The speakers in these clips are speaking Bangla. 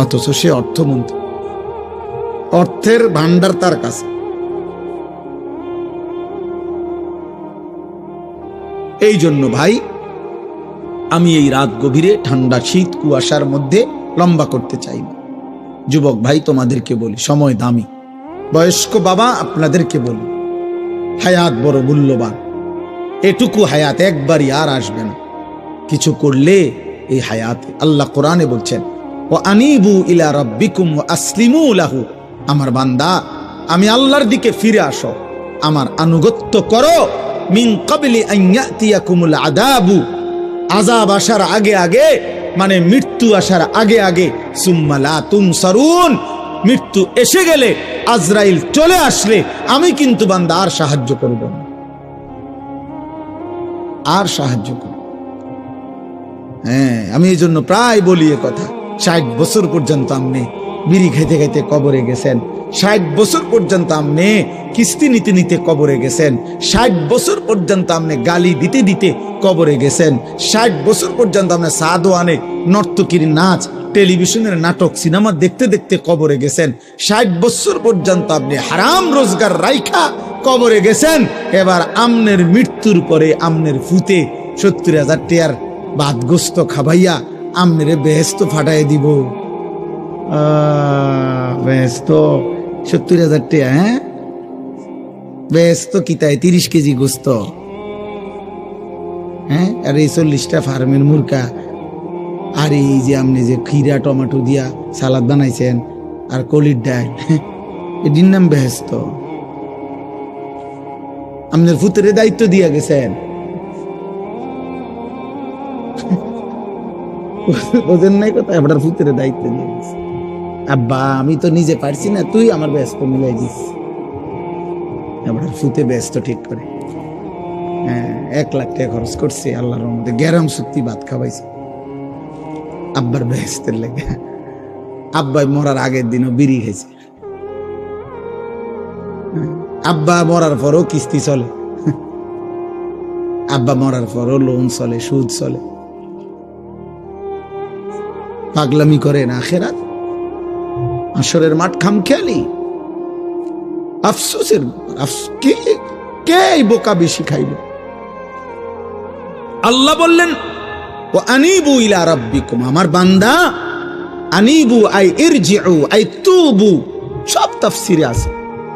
অথচ সে অর্থমন্ত্রী, অর্থের ভান্ডার তার কাছে। এই জন্য ভাই আমি এই রাত গভীরে ঠান্ডা শীত কুয়াশার মধ্যে লম্বা করতে চাই না। যুবক ভাই তোমাদেরকে বলি, সময় দামি। বয়স্ক বাবা আপনাদেরকে বলি, হায়াত বড় মূল্যবান। এটুকু হায়াত একবারই আর আসবে না। কিছু করলে এই হায়াতে, আল্লাহ কোরআনে বলছেন, ও আনিবু ইলা রাব্বিকুম ওয়া আসলিমু লাহু, আমার বান্দা আমি আল্লাহর দিকে ফিরে আসো, আমার আনুগত্য করো। মিন ক্বাবলি আন ইয়াতিয়াকুমুল আযাবু, আযাব আসার আগে আগে, মানে মৃত্যু আসার আগে আগে। সুম্মা লা তুনসারুন, মৃত্যু এসে গেলে, আজরাইল চলে আসলে আমি কিন্তু বান্দা আর সাহায্য করব না, আর সাহায্য করব। হ্যাঁ, আমি এই জন্য প্রায় বলি এ কথা। 60 বছর পর্যন্ত আপনি বিড়ি খাইতে খাইতে কবরে গেছেন, 60 বছর পর্যন্ত আপনি কিস্তি নিতে নিতে কবরে গেছেন, 60 বছর পর্যন্ত আপনি গালি দিতে দিতে কবরে গেছেন, 60 বছর পর্যন্ত আপনি সাদওয়ানে নর্তকীর নাচ, টেলিভিশনের নাটক, সিনেমা দেখতে দেখতে কবরে গেছেন, 60 বছর পর্যন্ত আপনি হারাম রোজগার রাইখা কবরে গেছেন। এবার আমনের মৃত্যুর পরে আমনের ফুতে 70,000 টাকার ভাত গোস্ত খাবাইয়া আমনেরে বেহেস্ত ফাটাই দিব। বেহেস্ত 70,000 টাকা, হ্যাঁ বেহেস্ত কিতায় 30 কেজি গোস্ত, হ্যাঁ, আর এই 40টা ফার্মের মুরগা, আর এই যে আপনি যে খিরা টমেটো দিয়া সালাদ বানাইছেন আর কলির ডাল, এটির নাম বেহেস্ত। আপনার ফুতের দায়িত্ব দিয়া গেছেন, বোঝেন নাই কথা, আপনার ফুতের দায়িত্ব দিয়ে গেছে। আব্বা আমি তো নিজে পারছি না, তুই আমার ব্যস্ত মিলাই দিস। আপনার ফুতে ব্যস্ত ঠিক করে, হ্যাঁ 1 লাখ টাকা খরচ করছে, আল্লাহর রহমতে গ্যারাম সত্যি ভাত খাওয়াইছে আব্বার ব্যস্তের লেগে। আব্বাই মরার আগের দিনও বিড়ি খেয়েছে, আব্বা মরার পরও কিস্তি চলে, আব্বা মরার পরও লোন চলে, সুদ চলে। পাগলামি করেন আখেরাত, আসরের মাঠ খামখেয়ালি, আফসোসের কে বোকা বেশি খাইল। আল্লাহ বললেন ও আনিবু ইলা রাব্বিকুম, আমার বান্দা আনিবু আই ইরজিউ আই তুবু, সব তাফসিরে আছে।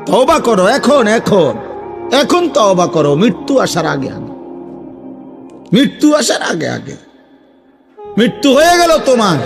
তওবা করো, এখন এখন এখন তওবা করো, মৃত্যু আসার আগে আগে, মৃত্যু আসার আগে আগে। মৃত্যু হয়ে গেল তোমার,